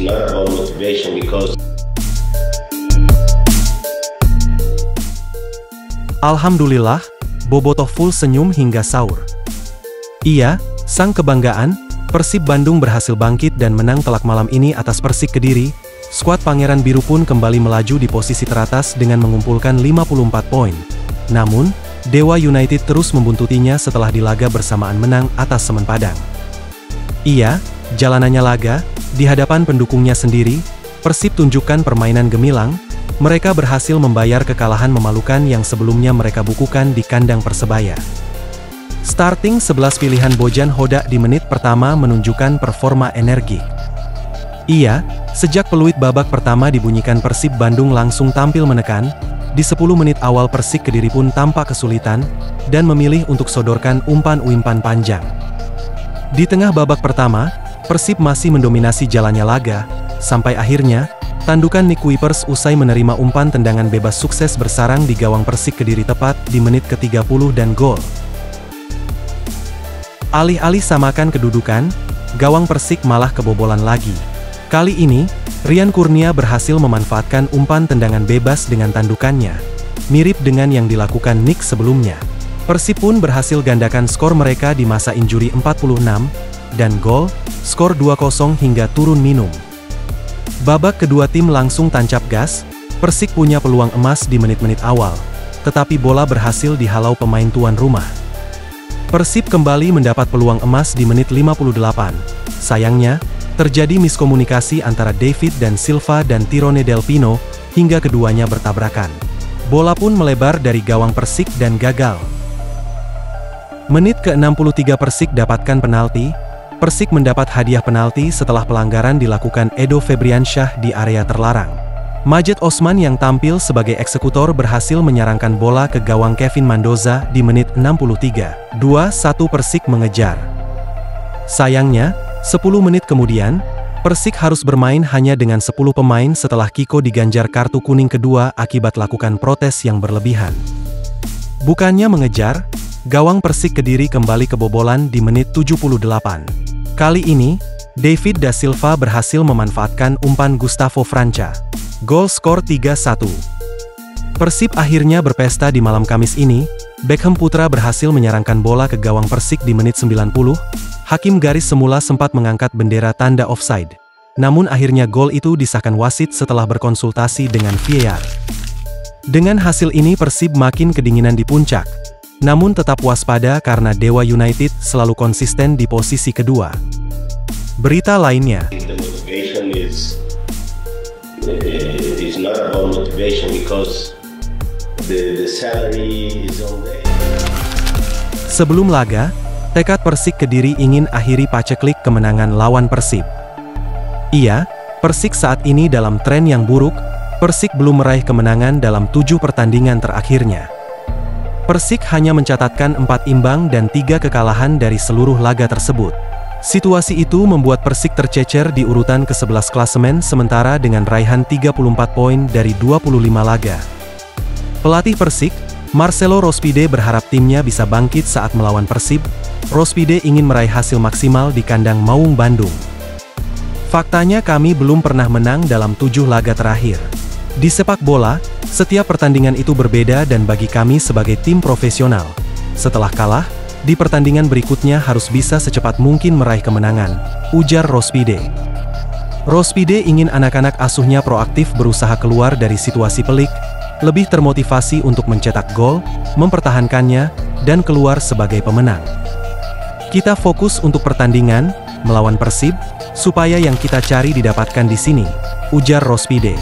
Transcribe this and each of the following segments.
not about motivation because Alhamdulillah, Bobotoh full senyum hingga sahur. Iya, sang kebanggaan, Persib Bandung berhasil bangkit dan menang telak malam ini atas Persik Kediri. Skuad Pangeran Biru pun kembali melaju di posisi teratas dengan mengumpulkan 54 poin. Namun, Dewa United terus membuntutinya setelah di laga bersamaan menang atas Semen Padang. Iya, jalanannya laga, di hadapan pendukungnya sendiri, Persib tunjukkan permainan gemilang. Mereka berhasil membayar kekalahan memalukan yang sebelumnya mereka bukukan di kandang Persebaya. Starting 11 pilihan Bojan Hoda di menit pertama menunjukkan performa energi. Iya, sejak peluit babak pertama dibunyikan Persib Bandung langsung tampil menekan. Di 10 menit awal Persik Kediri pun tampak kesulitan, dan memilih untuk sodorkan umpan-umpan panjang. Di tengah babak pertama, Persib masih mendominasi jalannya laga, sampai akhirnya, tandukan Nick Kuipers usai menerima umpan tendangan bebas sukses bersarang di gawang Persik Kediri tepat di menit ke-30 dan gol. Alih-alih samakan kedudukan, gawang Persik malah kebobolan lagi. Kali ini, Rian Kurnia berhasil memanfaatkan umpan tendangan bebas dengan tandukannya. Mirip dengan yang dilakukan Nick sebelumnya. Persib pun berhasil gandakan skor mereka di masa injuri 46, dan gol, skor 2-0 hingga turun minum. Babak kedua tim langsung tancap gas, Persik punya peluang emas di menit-menit awal, tetapi bola berhasil dihalau pemain tuan rumah. Persib kembali mendapat peluang emas di menit 58. Sayangnya, terjadi miskomunikasi antara David dan Silva dan Tirone Del Pino, hingga keduanya bertabrakan. Bola pun melebar dari gawang Persik dan gagal. Menit ke-63 Persik dapatkan penalti. Persik mendapat hadiah penalti setelah pelanggaran dilakukan Edo Febriansyah di area terlarang. Majed Osman yang tampil sebagai eksekutor berhasil menyarangkan bola ke gawang Kevin Mendoza di menit 63. 2-1 Persik mengejar. Sayangnya, 10 menit kemudian, Persik harus bermain hanya dengan 10 pemain setelah Kiko diganjar kartu kuning kedua akibat lakukan protes yang berlebihan. Bukannya mengejar, gawang Persik Kediri kembali kebobolan di menit 78. Kali ini, David da Silva berhasil memanfaatkan umpan Gustavo Franca. Gol skor 3-1. Persib akhirnya berpesta di malam Kamis ini. Beckham Putra berhasil menyarangkan bola ke gawang Persik di menit 90. Hakim garis semula sempat mengangkat bendera tanda offside. Namun akhirnya gol itu disahkan wasit setelah berkonsultasi dengan VAR. Dengan hasil ini Persib makin kedinginan di puncak. Namun tetap waspada karena Dewa United selalu konsisten di posisi kedua. Berita lainnya. the motivation is not about motivation because the salary is on there. Sebelum laga, tekad Persik Kediri ingin akhiri paceklik kemenangan lawan Persib. Iya, Persik saat ini dalam tren yang buruk. Persik belum meraih kemenangan dalam 7 pertandingan terakhirnya. Persik hanya mencatatkan 4 imbang dan 3 kekalahan dari seluruh laga tersebut. Situasi itu membuat Persik tercecer di urutan ke-11 klasemen sementara dengan raihan 34 poin dari 25 laga. Pelatih Persik, Marcelo Rospide berharap timnya bisa bangkit saat melawan Persib. Rospide ingin meraih hasil maksimal di kandang Maung Bandung. Faktanya kami belum pernah menang dalam 7 laga terakhir. Di sepak bola, setiap pertandingan itu berbeda dan bagi kami sebagai tim profesional, setelah kalah, di pertandingan berikutnya harus bisa secepat mungkin meraih kemenangan, ujar Rospide. Rospide ingin anak-anak asuhnya proaktif berusaha keluar dari situasi pelik, lebih termotivasi untuk mencetak gol, mempertahankannya, dan keluar sebagai pemenang. Kita fokus untuk pertandingan, melawan Persib, supaya yang kita cari didapatkan di sini, ujar Rospide.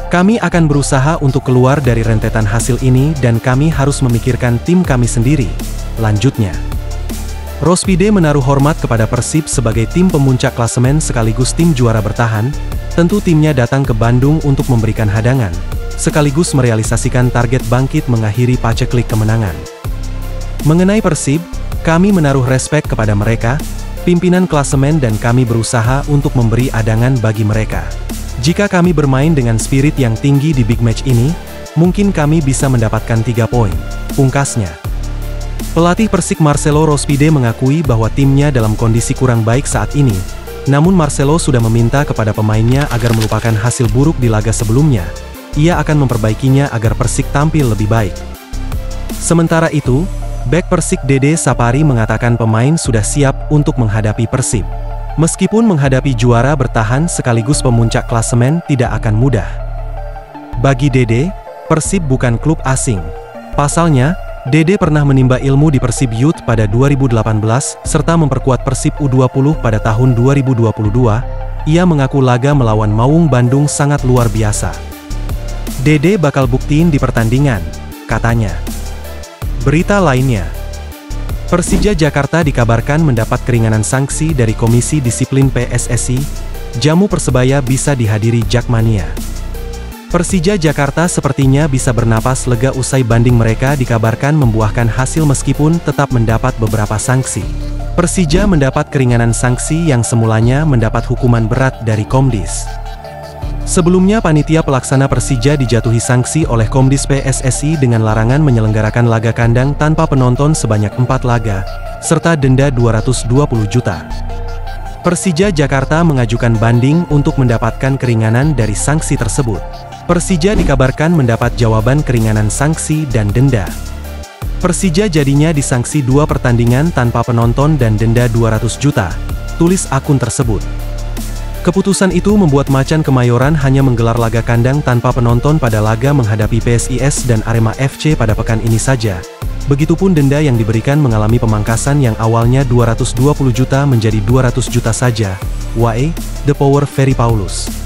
Kami akan berusaha untuk keluar dari rentetan hasil ini dan kami harus memikirkan tim kami sendiri, lanjutnya. Rospide menaruh hormat kepada Persib sebagai tim pemuncak klasemen sekaligus tim juara bertahan. Tentu timnya datang ke Bandung untuk memberikan hadangan, sekaligus merealisasikan target bangkit mengakhiri paceklik kemenangan. Mengenai Persib, kami menaruh respek kepada mereka, pimpinan klasemen dan kami berusaha untuk memberi hadangan bagi mereka. Jika kami bermain dengan spirit yang tinggi di big match ini, mungkin kami bisa mendapatkan 3 poin, pungkasnya. Pelatih Persik Marcelo Rospide mengakui bahwa timnya dalam kondisi kurang baik saat ini, Namun Marcelo sudah meminta kepada pemainnya agar melupakan hasil buruk di laga sebelumnya. Ia akan memperbaikinya agar Persik tampil lebih baik. Sementara itu, bek Persik Dede Sapari mengatakan pemain sudah siap untuk menghadapi Persib. Meskipun menghadapi juara bertahan sekaligus pemuncak klasemen tidak akan mudah. Bagi Dede, Persib bukan klub asing. Pasalnya, Dede pernah menimba ilmu di Persib Youth pada 2018, serta memperkuat Persib U20 pada tahun 2022. Ia mengaku laga melawan Maung Bandung sangat luar biasa. Dede bakal buktiin di pertandingan, katanya. Berita lainnya, Persija Jakarta dikabarkan mendapat keringanan sanksi dari Komisi Disiplin PSSI, jamu Persebaya bisa dihadiri Jakmania. Persija Jakarta sepertinya bisa bernapas lega usai banding mereka dikabarkan membuahkan hasil meskipun tetap mendapat beberapa sanksi. Persija mendapat keringanan sanksi yang semulanya mendapat hukuman berat dari Komdis. Sebelumnya panitia pelaksana Persija dijatuhi sanksi oleh Komdis PSSI dengan larangan menyelenggarakan laga kandang tanpa penonton sebanyak 4 laga, serta denda 220 juta. Persija Jakarta mengajukan banding untuk mendapatkan keringanan dari sanksi tersebut. Persija dikabarkan mendapat jawaban keringanan sanksi dan denda. Persija jadinya disanksi 2 pertandingan tanpa penonton dan denda 200 juta, tulis akun tersebut. Keputusan itu membuat Macan Kemayoran hanya menggelar laga kandang tanpa penonton pada laga menghadapi PSIS dan Arema FC pada pekan ini saja. Begitupun denda yang diberikan mengalami pemangkasan yang awalnya 220 juta menjadi 200 juta saja. WAE, The Power Ferry Paulus.